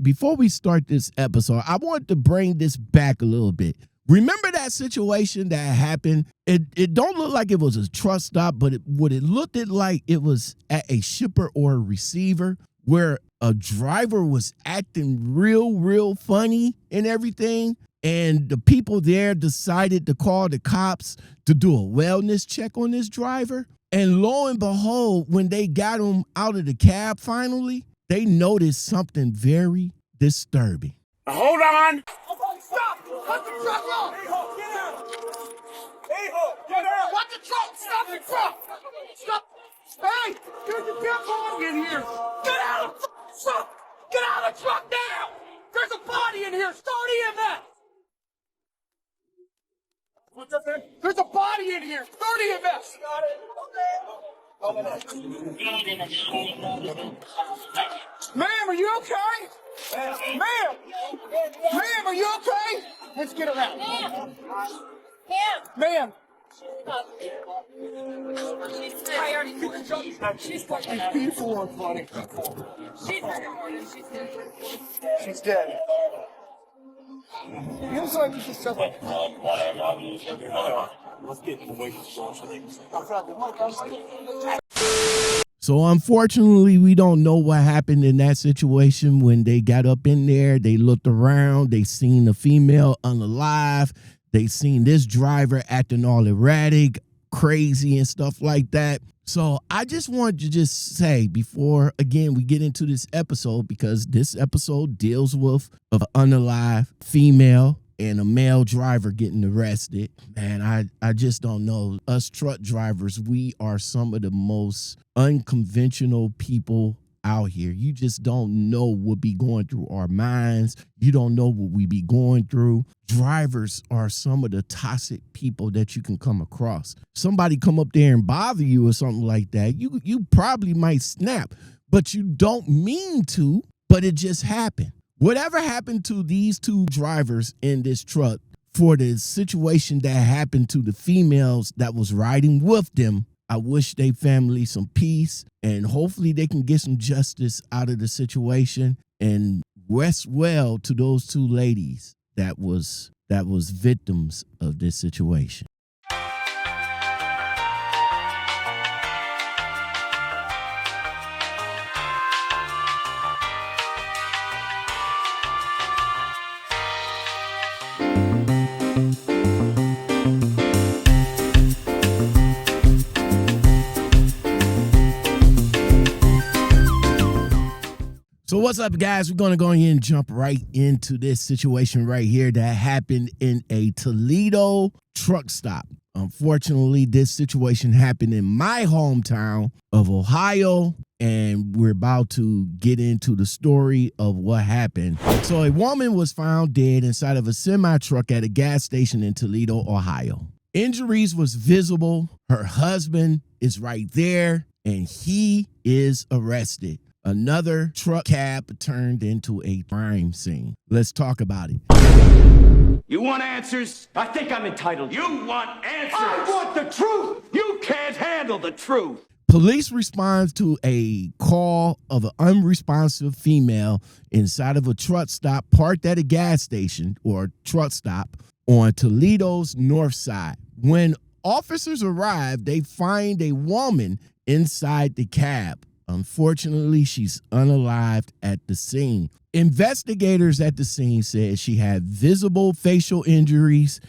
before we start this episode, I want to bring this back a little bit. Remember that situation that happened? It don't look like it was a truck stop, but what it looked like it was at a shipper or a receiver where a driver was acting real funny and everything. And the people there decided to call the cops to do a wellness check on this driver. And lo and behold, when they got him out of the cab finally, they noticed something very disturbing. Hold on. Stop! Cut the truck off! A-hole, get out! A-hole, get out! What the truck? Stop the truck! Stop! Hey! There's a dead body in here! Get out of the truck! Get out of the truck now! There's a body in here! Start EMS! What's up there? There's a body in here! Start EMS! Got it. Ma'am, are you okay? Ma'am! Ma'am, are you okay? Let's get her out. Ma'am! She's Beautiful and funny. She's dead. You know something you should stop. Let's get away from things. So unfortunately, we don't know what happened in that situation. When they got up in there, they looked around, they seen the female unalive, they seen this driver acting all erratic, crazy and stuff like that. So I just wanted to just say before, again, we get into this episode, because this episode deals with an unalive female and a male driver getting arrested. Man, I just don't know. Us truck drivers, we are some of the most unconventional people out here. You just don't know what be going through our minds. You don't know what we be going through. Drivers are some of the toxic people that you can come across. Somebody come up there and bother you or something like that, you probably might snap, but you don't mean to, but it just happened. Whatever happened to these two drivers in this truck, for the situation that happened to the females that was riding with them, I wish they family some peace, and hopefully they can get some justice out of the situation, and rest well to those two ladies that was victims of this situation. So what's up, guys? We're going to go ahead and jump right into this situation right here that happened in a Toledo truck stop. Unfortunately, this situation happened in my hometown of Ohio, and we're about to get into the story of what happened. So a woman was found dead inside of a semi-truck at a gas station in Toledo, Ohio. Injuries was visible. Her husband is right there, and he is arrested. Another truck cab turned into a crime scene. Let's talk about it. You want answers? I think I'm entitled. You want answers? I want the truth! You can't handle the truth. Police responds to a call of an unresponsive female inside of a truck stop parked at a gas station or truck stop on Toledo's north side. When officers arrive, they find a woman inside the cab. Unfortunately, she's unalived at the scene. Investigators at the scene said she had visible facial injuries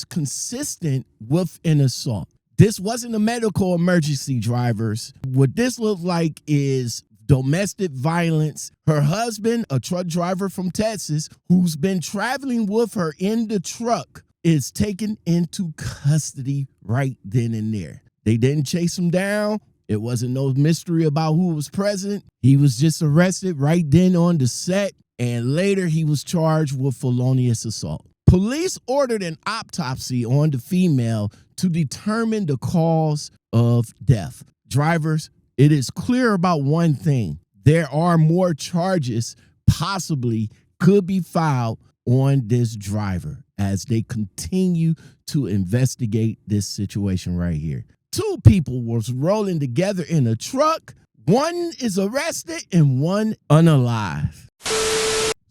consistent with an assault. This wasn't a medical emergency, drivers. What this looked like is domestic violence. Her husband, a truck driver from Texas, who's been traveling with her in the truck, is taken into custody right then and there. They didn't chase him down. It wasn't no mystery about who was present. He was just arrested right then on the set, and later he was charged with felonious assault. Police ordered an autopsy on the female to determine the cause of death. Drivers, it is clear about one thing. There are more charges possibly could be filed on this driver as they continue to investigate this situation right here. Two people was rolling together in a truck. One is arrested and one unalive.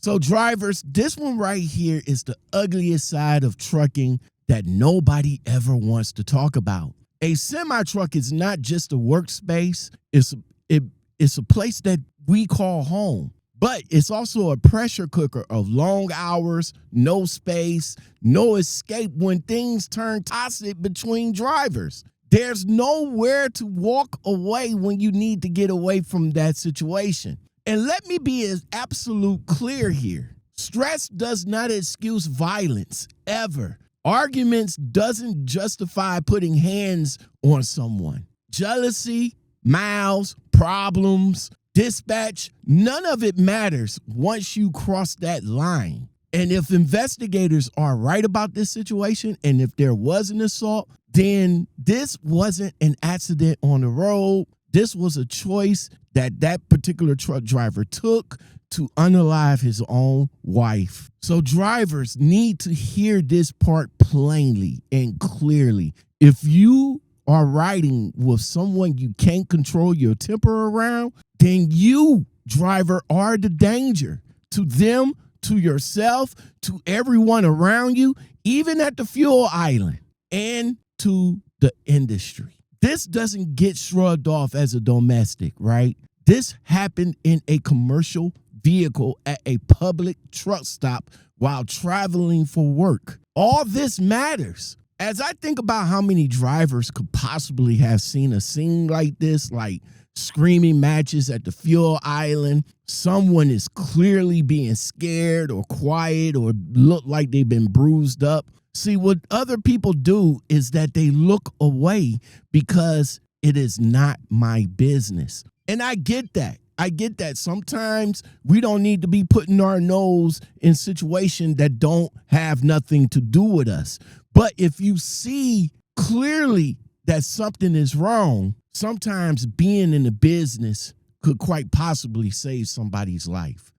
So drivers, this one right here is the ugliest side of trucking that nobody ever wants to talk about. A semi-truck is not just a workspace. It's a place that we call home. But it's also a pressure cooker of long hours, no space, no escape when things turn toxic between drivers. There's nowhere to walk away when you need to get away from that situation. And let me be as absolute clear here. Stress does not excuse violence, ever. Arguments doesn't justify putting hands on someone. Jealousy, mouths, problems, dispatch, none of it matters once you cross that line. And if investigators are right about this situation, and if there was an assault, then this wasn't an accident on the road. This was a choice that particular truck driver took to unalive his own wife. So drivers need to hear this part plainly and clearly. If you are riding with someone you can't control your temper around, then you, driver, are the danger to them, to yourself, to everyone around you, even at the fuel island, and to the industry. This doesn't get shrugged off as a domestic, right? This happened in a commercial vehicle at a public truck stop while traveling for work. All this matters. As I think about how many drivers could possibly have seen a scene like this, like screaming matches at the fuel island, someone is clearly being scared or quiet or look like they've been bruised up. See, what other people do is that they look away because it is not my business. And I get that. Sometimes we don't need to be putting our nose in situations that don't have nothing to do with us. But if you see clearly that something is wrong, sometimes being in the business could quite possibly save somebody's life.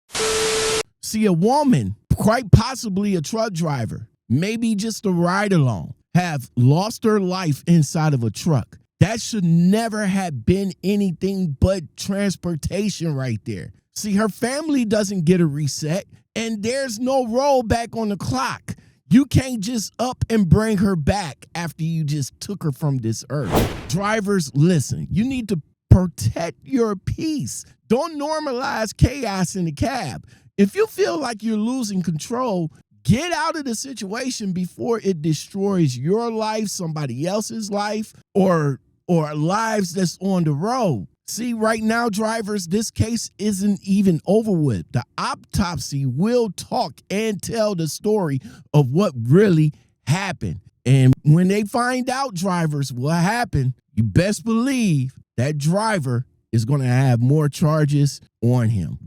See, a woman, quite possibly a truck driver, maybe just a ride-along, have lost her life inside of a truck. That should never have been anything but transportation right there. See, her family doesn't get a reset, and there's no rollback on the clock. You can't just up and bring her back after you just took her from this earth. Drivers, listen, you need to protect your peace. Don't normalize chaos in the cab. If you feel like you're losing control, get out of the situation before it destroys your life, somebody else's life, or lives that's on the road. See, right now, drivers, this case isn't even over with. The autopsy will talk and tell the story of what really happened. And when they find out, drivers, what happened, you best believe that driver is going to have more charges on him.